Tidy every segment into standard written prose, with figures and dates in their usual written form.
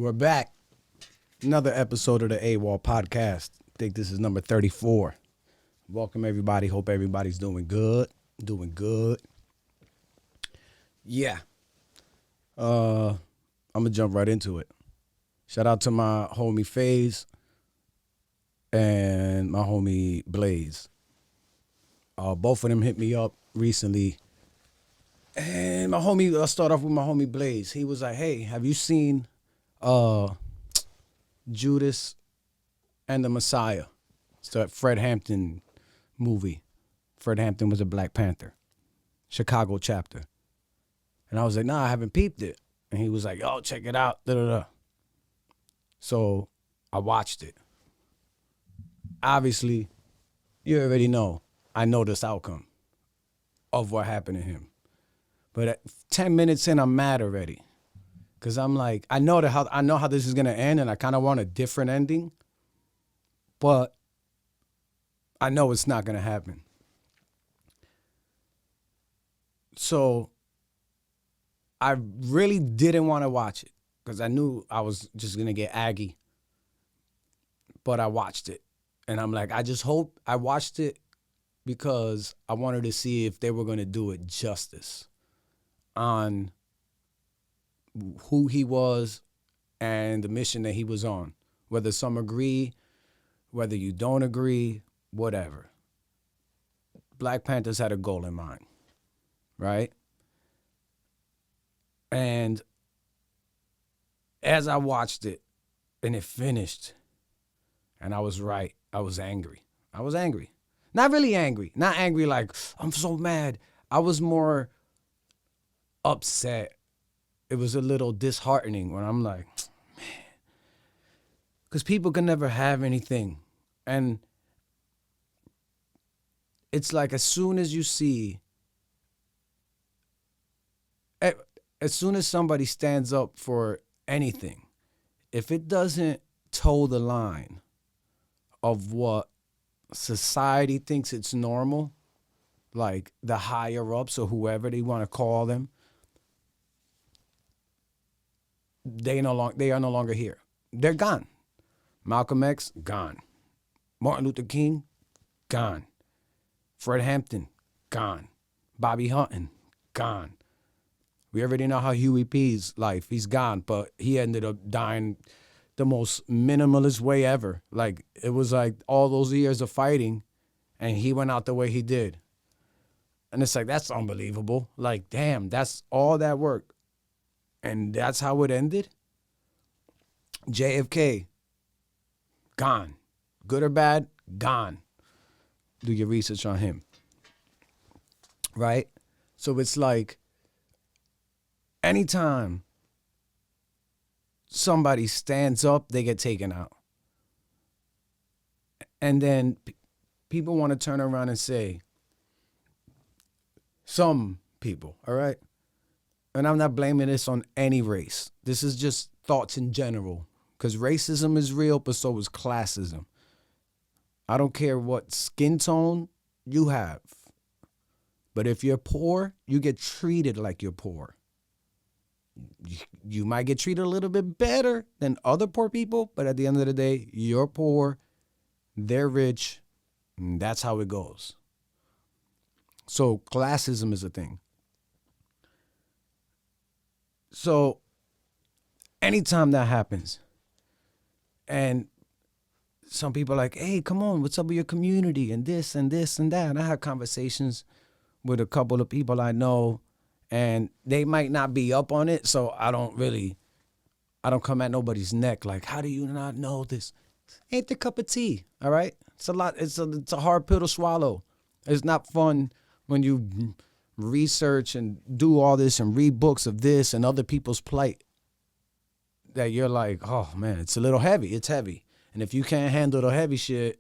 We're back. Another episode of the AWOL Podcast. I think this is number 34. Welcome, everybody. Hope everybody's doing good. Doing good. Yeah. I'm going to jump right into it. Shout out to my homie FaZe and my homie Blaze. Both of them hit me up recently. And I'll start off with my homie Blaze. He was like, hey, have you seen Judas and the Messiah? It's the Fred Hampton movie. Fred Hampton was a Black Panther, Chicago chapter. And I was like, nah, I haven't peeped it. And he was like, oh, check it out. Da-da-da. So I watched it. Obviously, you already know. I know this outcome of what happened to him. But at 10 minutes in, I'm mad already. Because I'm like, I know how this is going to end, and I kind of want a different ending. But I know it's not going to happen. So I really didn't want to watch it because I knew I was just going to get aggy. But I watched it. And I'm like, I just hope I watched it because I wanted to see if they were going to do it justice on who he was and the mission that he was on. Whether some agree, whether you don't agree, whatever. Black Panthers had a goal in mind, right? And as I watched it and it finished, and I was right, I was angry. Not really angry. Not angry like, I'm so mad. I was more upset. It was a little disheartening when I'm like, man. Because people can never have anything. And it's like as soon as you see, as soon as somebody stands up for anything, if it doesn't toe the line of what society thinks it's normal, like the higher ups or whoever they want to call them, they are no longer here. They're gone. Malcolm X, gone. Martin Luther King, gone. Fred Hampton, gone. Bobby Hunting, gone. We already know how Huey P's life. He's gone, but he ended up dying the most minimalist way ever. Like, it was like all those years of fighting, and he went out the way he did. And it's like, that's unbelievable. Like, damn, that's all that work. And that's how it ended? JFK, gone. Good or bad, gone. Do your research on him. Right? So it's like, anytime somebody stands up, they get taken out. And then people want to turn around and say, some people, all right? And I'm not blaming this on any race. This is just thoughts in general. Because racism is real, but so is classism. I don't care what skin tone you have. But if you're poor, you get treated like you're poor. You might get treated a little bit better than other poor people, but at the end of the day, you're poor, they're rich, and that's how it goes. So classism is a thing. So anytime that happens, and some people are like, hey, come on, what's up with your community and this and this and that? And I have conversations with a couple of people I know, and they might not be up on it, so I don't come at nobody's neck like, how do you not know this? Ain't the cup of tea, all right? It's a lot. It's a hard pill to swallow. It's not fun when you research and do all this and read books of this and other people's plight that you're like, oh, man, it's a little heavy. It's heavy. And if you can't handle the heavy shit,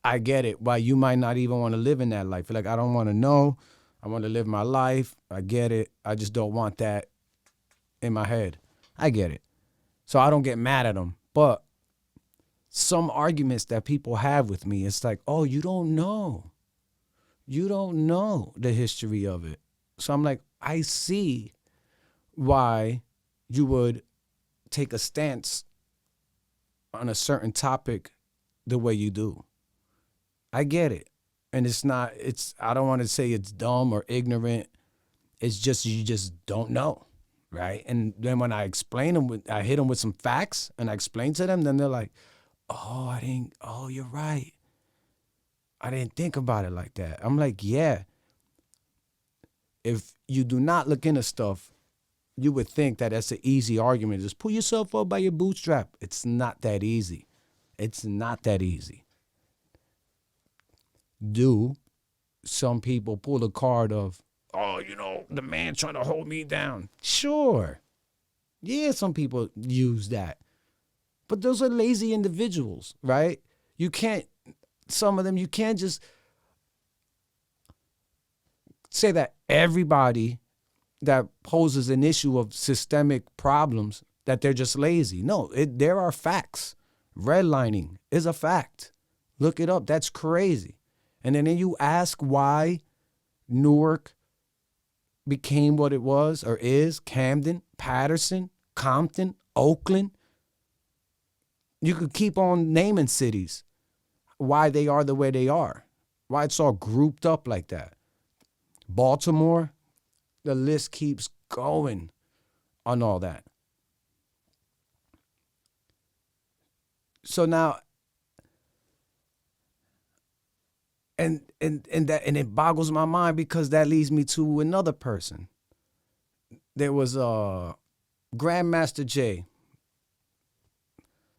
I get it. Why you might not even want to live in that life. You're like, I don't want to know. I want to live my life. I get it. I just don't want that in my head. I get it. So I don't get mad at them. But some arguments that people have with me, it's like, oh, you don't know. You don't know the history of it. So I'm like, I see why you would take a stance on a certain topic the way you do. I get it. And I don't want to say it's dumb or ignorant. It's just, you just don't know. Right. And then when I explain them, I hit them with some facts and I explain to them, then they're like, oh, you're right. I didn't think about it like that. I'm like, yeah. If you do not look into stuff, you would think that that's an easy argument. Just pull yourself up by your bootstrap. It's not that easy. It's not that easy. Do some people pull the card of, the man trying to hold me down? Sure. Yeah, some people use that. But those are lazy individuals, right? Some of them, you can't just say that everybody that poses an issue of systemic problems, that they're just lazy. No, there are facts. Redlining is a fact. Look it up. That's crazy. And then you ask why Newark became what it was or is, Camden, Patterson, Compton, Oakland. You could keep on naming cities, why they are the way they are, why it's all grouped up like that. Baltimore, the list keeps going on all that. So now, and it boggles my mind because that leads me to another person. There was Grandmaster Jay.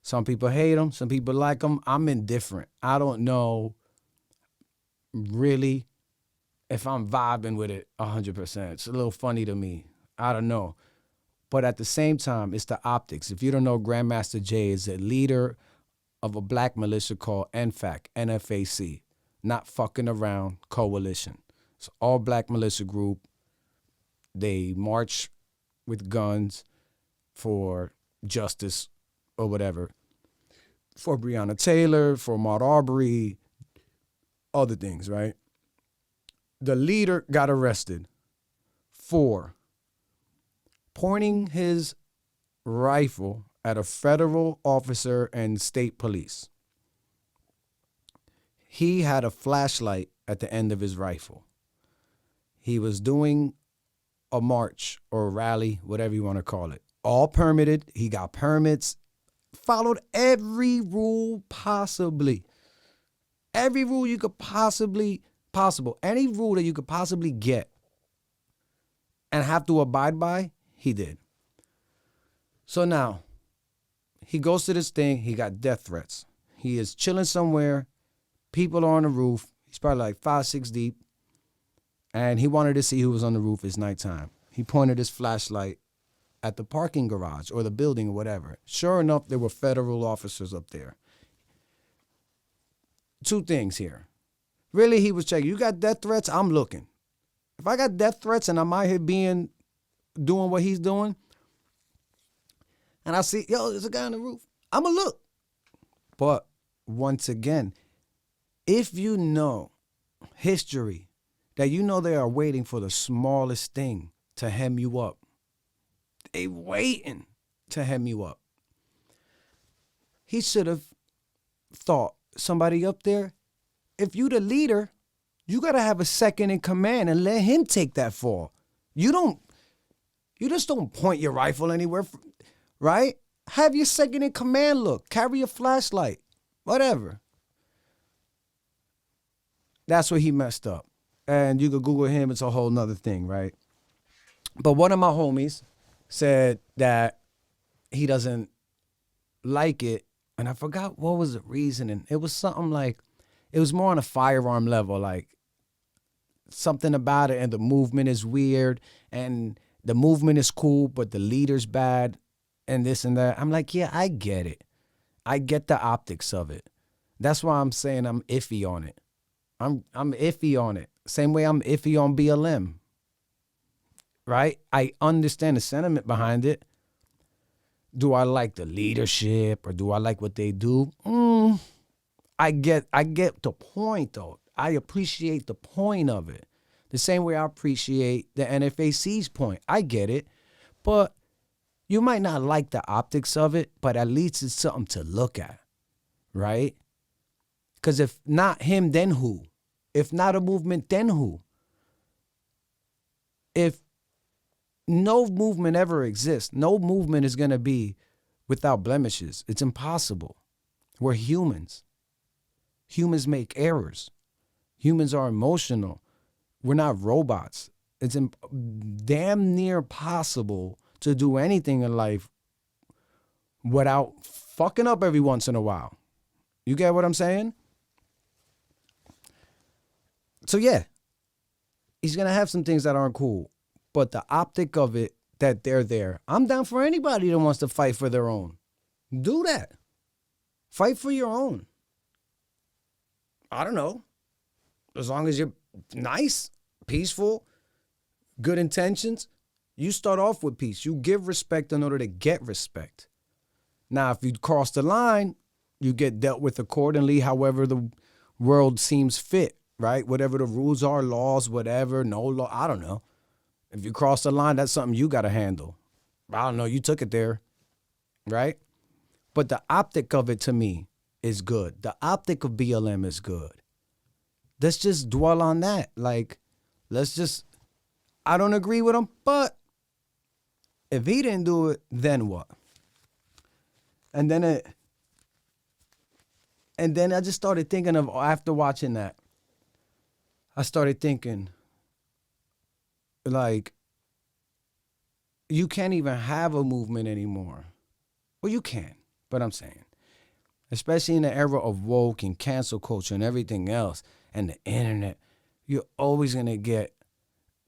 Some people hate him, some people like him. I'm indifferent. I don't know really if I'm vibing with it 100%. It's a little funny to me. I don't know. But at the same time, it's the optics. If you don't know, Grandmaster Jay is a leader of a black militia called NFAC, NFAC, Not Fucking Around Coalition. It's an all black militia group. They march with guns for justice or whatever, for Breonna Taylor, for Ahmaud Arbery, other things, right? The leader got arrested for pointing his rifle at a federal officer and state police. He had a flashlight at the end of his rifle. He was doing a march or a rally, whatever you want to call it. All permitted. He got permits. Followed every rule possibly. Every rule you could possible. Any rule that you could possibly get and have to abide by, he did. So now, he goes to this thing. He got death threats. He is chilling somewhere. People are on the roof. He's probably like 5, 6 deep. And he wanted to see who was on the roof. It's nighttime. He pointed his flashlight at the parking garage or the building or whatever. Sure enough, there were federal officers up there. 2 things here. Really, he was checking. You got death threats? I'm looking. If I got death threats and I'm out here doing what he's doing, and I see, there's a guy on the roof, I'm going to look. But once again, if you know history, that you know they are waiting for the smallest thing to hem you up. They waiting to hem you up. He should have thought, somebody up there, if you the leader, you got to have a second in command and let him take that fall. You just don't point your rifle anywhere, right? Have your second in command look. Carry a flashlight. Whatever. That's where he messed up. And you could Google him. It's a whole nother thing, right? But one of my homies said that he doesn't like it. And I forgot what was the reasoning. It was something like, it was more on a firearm level, like something about it. And the movement is weird. And the movement is cool, but the leader's bad. And this and that. I'm like, yeah, I get it. I get the optics of it. That's why I'm saying I'm iffy on it. I'm iffy on it. Same way I'm iffy on BLM. Right? I understand the sentiment behind it. Do I like the leadership or do I like what they do? I get the point though. I appreciate the point of it. The same way I appreciate the NFAC's point. I get it. But You might not like the optics of it, but at least it's something to look at, right? Because if not him, then who? If not a movement, then who? If no movement ever exists, no movement is going to be without blemishes. It's impossible. We're humans. Humans make errors. Humans are emotional. We're not robots. It's damn near possible to do anything in life without fucking up every once in a while. You get what I'm saying? So yeah, he's going to have some things that aren't cool. But the optic of it, that they're there. I'm down for anybody that wants to fight for their own. Do that. Fight for your own. I don't know. As long as you're nice, peaceful, good intentions, you start off with peace. You give respect in order to get respect. Now, if you cross the line, you get dealt with accordingly, however the world seems fit, right? Whatever the rules are, laws, whatever, no law, I don't know. If you cross the line, that's something you got to handle. I don't know, you took it there, right? But the optic of it to me is good. The optic of BLM is good. Let's just dwell on that. Like, I don't agree with him, but if he didn't do it, then what? And then I just started thinking of, after watching that, I started thinking, like, you can't even have a movement anymore. Well, you can, but I'm saying, especially in the era of woke and cancel culture and everything else and the internet, you're always going to get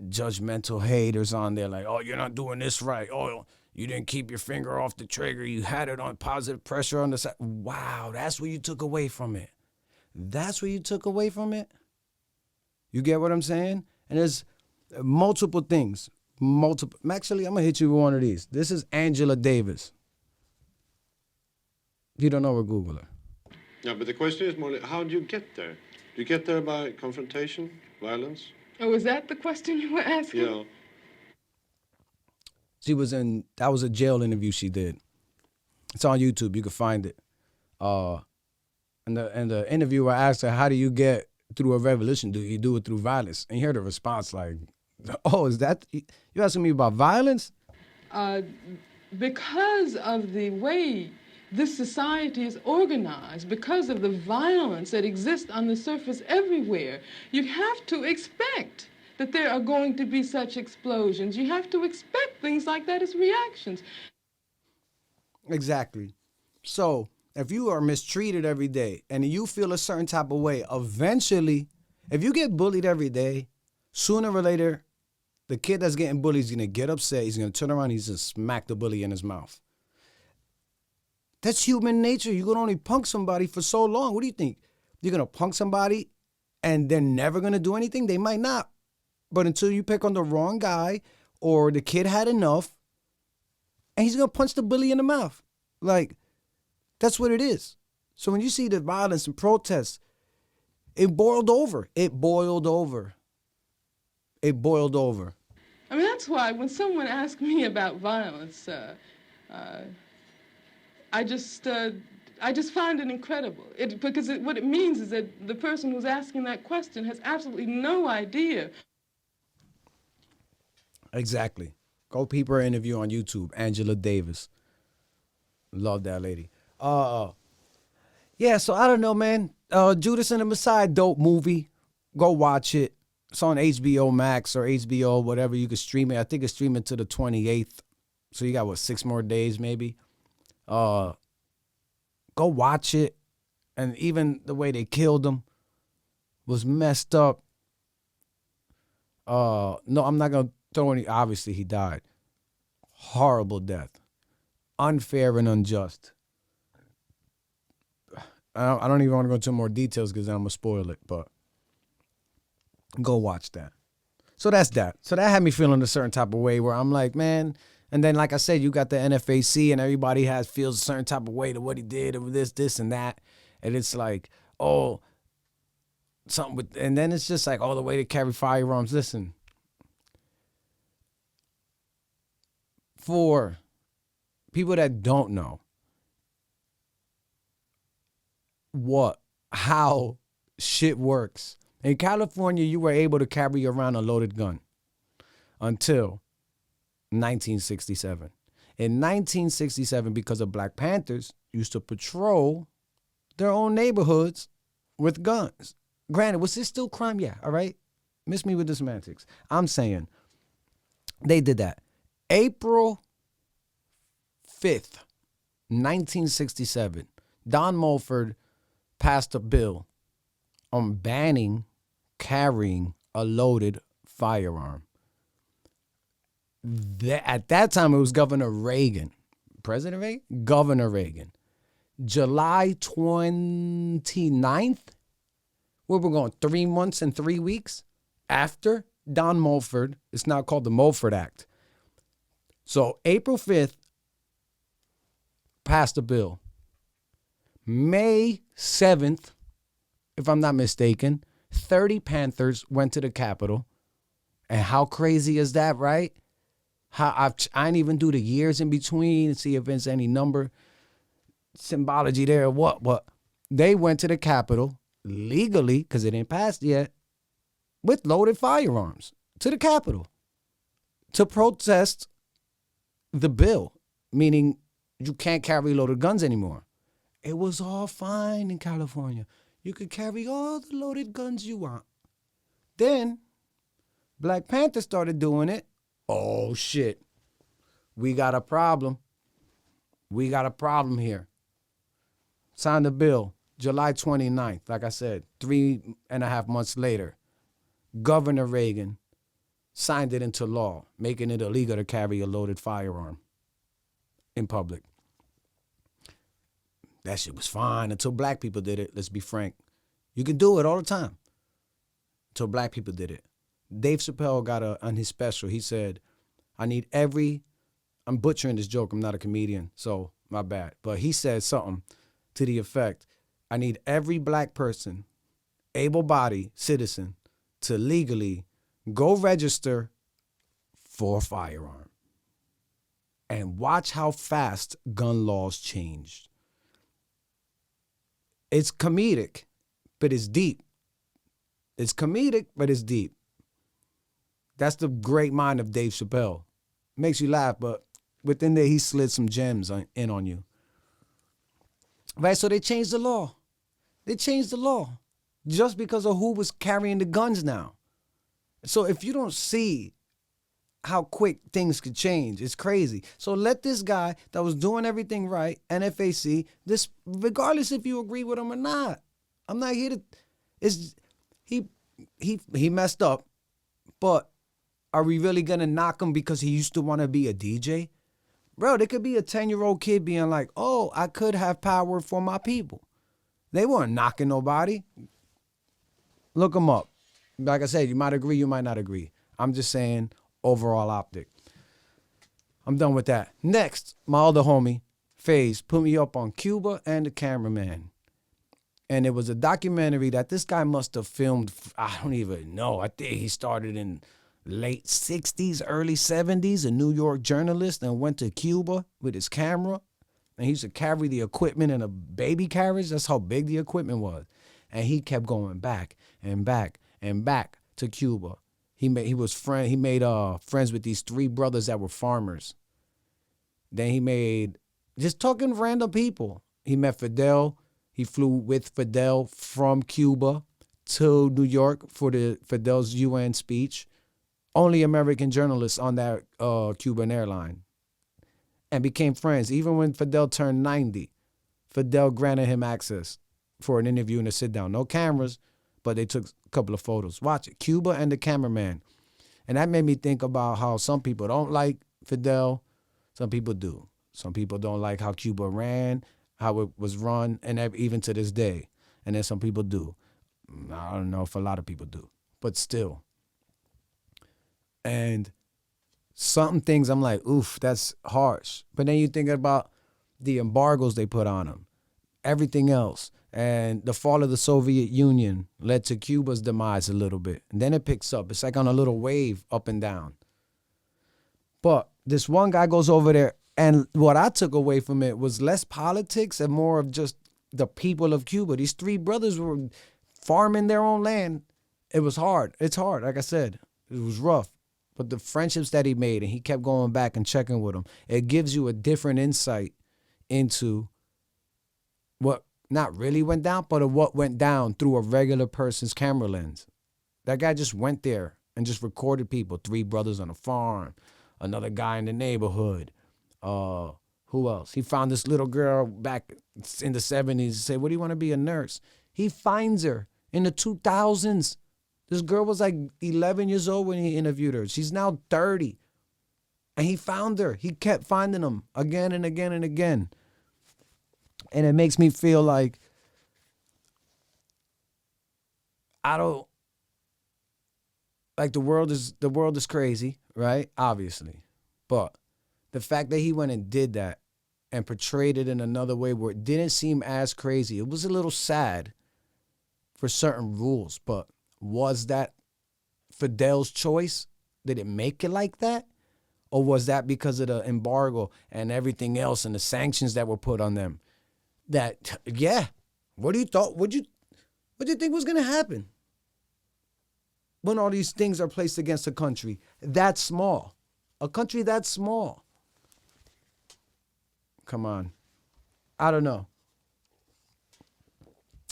judgmental haters on there like, oh, you're not doing this right. Oh, you didn't keep your finger off the trigger. You had it on positive pressure on the side. Wow, that's what you took away from it. That's what you took away from it? You get what I'm saying? And there's multiple things. Actually, I'm going to hit you with one of these. This is Angela Davis. You don't know her, Google her. Yeah, but the question is more, how do you get there? Do you get there by confrontation, violence? Oh, is that the question you were asking? Yeah. That was a jail interview she did. It's on YouTube. You can find it. And the interviewer asked her, how do you get through a revolution? Do you do it through violence? And you hear the response like, oh, is that, you asking me about violence? Because of the way this society is organized, because of the violence that exists on the surface everywhere, you have to expect that there are going to be such explosions. You have to expect things like that as reactions. Exactly. So if you are mistreated every day and you feel a certain type of way, eventually, if you get bullied every day, sooner or later, the kid that's getting bullied is going to get upset. He's going to turn around. He's going to smack the bully in his mouth. That's human nature. You can only punk somebody for so long. What do you think? You're going to punk somebody and they're never going to do anything? They might not. But until you pick on the wrong guy or the kid had enough, and he's going to punch the bully in the mouth. Like, that's what it is. So when you see the violence and protests, it boiled over. It boiled over. It boiled over. I mean, that's why when someone asks me about violence, I just find it incredible. Because what it means is that the person who's asking that question has absolutely no idea. Exactly. Go peep her interview on YouTube, Angela Davis. Love that lady. Yeah, so I don't know, man. Judas and the Messiah, dope movie. Go watch it. It's on HBO Max or HBO, whatever. You can stream it. I think it's streaming to the 28th. So you got, 6 more days maybe? Go watch it. And even the way they killed him was messed up. No, I'm not going to throw any. Obviously, he died. Horrible death. Unfair and unjust. I don't even want to go into more details because then I'm going to spoil it. But go watch that. So that's that. So that had me feeling a certain type of way where I'm like, man. And then, like I said, you got the NFAC and everybody feels a certain type of way to what he did or this, and that. And it's like, oh, something with, and then it's just like, oh, the way they carry firearms. Listen, for people that don't know how shit works. In California, you were able to carry around a loaded gun until 1967. In 1967, because of Black Panthers used to patrol their own neighborhoods with guns. Granted, was this still crime? Yeah, all right? Miss me with the semantics. I'm saying they did that. April 5th, 1967, Don Mulford passed a bill on banning carrying a loaded firearm. At that time, it was Governor Reagan. President Reagan? Governor Reagan. July 29th, where we're going 3 months and 3 weeks after Don Mulford. It's now called the Mulford Act. So April 5th, passed a bill. May 7th, if I'm not mistaken, 30 Panthers went to the Capitol. And how crazy is that, right? I didn't even do the years in between and see if there's any number symbology there or what. But they went to the Capitol legally, because it didn't pass yet, with loaded firearms to the Capitol to protest the bill, meaning you can't carry loaded guns anymore. It was all fine in California. You could carry all the loaded guns you want. Then Black Panther started doing it. Oh, shit. We got a problem. We got a problem here. Signed the bill July 29th. Like I said, 3.5 months later, Governor Reagan signed it into law, making it illegal to carry a loaded firearm in public. That shit was fine until black people did it. Let's be frank. You can do it all the time until black people did it. Dave Chappelle got on his special, he said, I'm butchering this joke, I'm not a comedian, so my bad. But he said something to the effect, I need every black person, able-bodied citizen, to legally go register for a firearm. And watch how fast gun laws changed. It's comedic, but it's deep. It's comedic, but it's deep. That's the great mind of Dave Chappelle. Makes you laugh, but within there, he slid some gems in on you. Right, so they changed the law. They changed the law just because of who was carrying the guns now. So if you don't see how quick things could change, it's crazy. So let this guy that was doing everything right, NFAC, this, regardless if you agree with him or not, I'm not here to, he messed up, but are we really gonna knock him because he used to want to be a DJ? Bro, there could be a 10-year-old kid being like, oh, I could have power for my people. They weren't knocking nobody. Look them up. Like I said, you might agree, you might not agree. I'm just saying overall optic. I'm done with that. Next, my other homie, FaZe, put me up on Cuba and the Cameraman. And it was a documentary that this guy must have filmed, I don't even know. I think he started in late 60s, early 70s, a New York journalist, and went to Cuba with his camera. And he used to carry the equipment in a baby carriage. That's how big the equipment was. And he kept going back and back and back to Cuba. He made friends with these 3 brothers that were farmers. Then he made, just talking random people. He met Fidel. He flew with Fidel from Cuba to New York for Fidel's UN speech. Only American journalists on that Cuban airline. And became friends. Even when Fidel turned 90, Fidel granted him access for an interview and a sit down. No cameras, but they took a couple of photos. Watch it. Cuba and the Cameraman. And that made me think about how some people don't like Fidel. Some people do. Some people don't like how Cuba ran, how it was run, and even to this day. And then some people do. I don't know if a lot of people do. But still. And some things I'm like, oof, that's harsh. But then you think about the embargoes they put on them, everything else. And the fall of the Soviet Union led to Cuba's demise a little bit. And then it picks up. It's like on a little wave up and down. But this one guy goes over there And what I took away from it was less politics and more of just the people of Cuba. These three brothers were farming their own land. It was hard. It's hard. Like I said, it was rough. But the friendships that he made, and he kept going back and checking with them, it gives you a different insight into what not really went down, but of what went down through a regular person's camera lens. That guy just went there and just recorded people. Three brothers on a farm, another guy in the neighborhood. Who else? He found this little girl back in the 70s and said, what do you want to be, a nurse? He finds her in the 2000s. This girl was like 11 years old when he interviewed her. She's now 30. And he found her. He kept finding them again and again and again. And it makes me feel like the world is crazy, right? Obviously. But the fact that he went and did that and portrayed it in another way where it didn't seem as crazy, it was a little sad for certain rules, but was that Fidel's choice? Did it make it like that? Or was that because of the embargo and everything else and the sanctions that were put on them? That, yeah, what do you think was going to happen when all these things are placed against a country that small? A country that small. Come on. I don't know.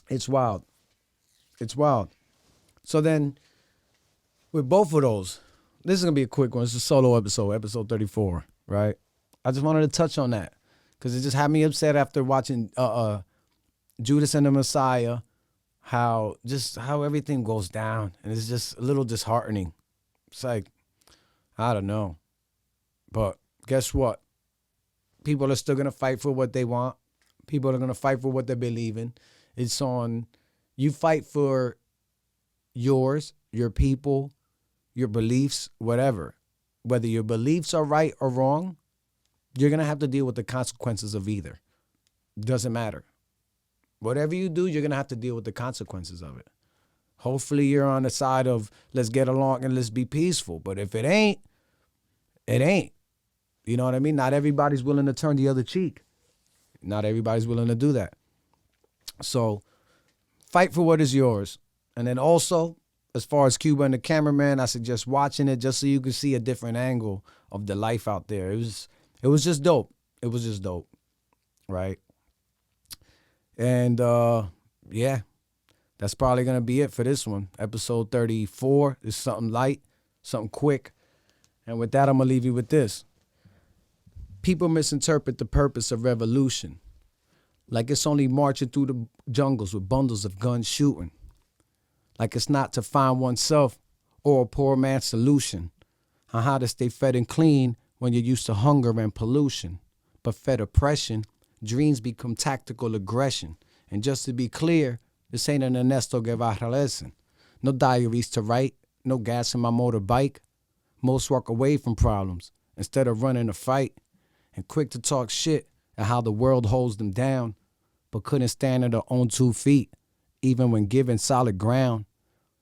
It's wild. It's wild. So then, with both of those, this is going to be a quick one. It's a solo episode 34, right? I just wanted to touch on that because it just had me upset after watching Judas and the Messiah, how everything goes down. And it's just a little disheartening. It's like, I don't know. But guess what? People are still going to fight for what they want. People are going to fight for what they believe in. It's on, you fight for yours, your people, your beliefs, whatever. Whether your beliefs are right or wrong, you're going to have to deal with the consequences of either. Doesn't matter. Whatever you do, you're going to have to deal with the consequences of it. Hopefully you're on the side of let's get along and let's be peaceful. But if it ain't, it ain't. You know what I mean? Not everybody's willing to turn the other cheek. Not everybody's willing to do that. So fight for what is yours. And then also, as far as Cuba and the Cameraman, I suggest watching it just so you can see a different angle of the life out there. It was just dope. It was just dope. Right? And yeah, that's probably going to be it for this one. Episode 34 is something light, something quick. And with that, I'm going to leave you with this. People misinterpret the purpose of revolution like it's only marching through the jungles with bundles of guns shooting. Like it's not to find oneself or a poor man's solution on how to stay fed and clean when you're used to hunger and pollution. But fed oppression, dreams become tactical aggression. And just to be clear, this ain't an Ernesto Guevara lesson. No diaries to write, no gas in my motorbike. Most walk away from problems instead of running a fight. And quick to talk shit at how the world holds them down, but couldn't stand on their own 2 feet, even when given solid ground.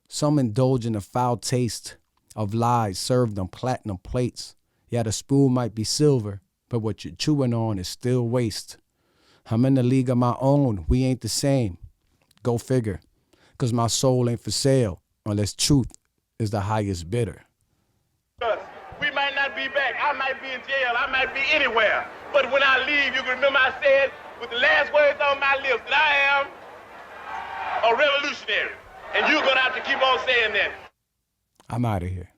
Some indulge in the foul taste of lies served on platinum plates. Yeah, the spoon might be silver, but what you're chewing on is still waste. I'm in the league of my own, we ain't the same. Go figure, 'cause my soul ain't for sale unless truth is the highest bidder. We might not be back. I might be in jail. I might be anywhere. But when I leave, you can remember I said with the last words on my lips that I am a revolutionary. And you're going to have to keep on saying that. I'm out of here.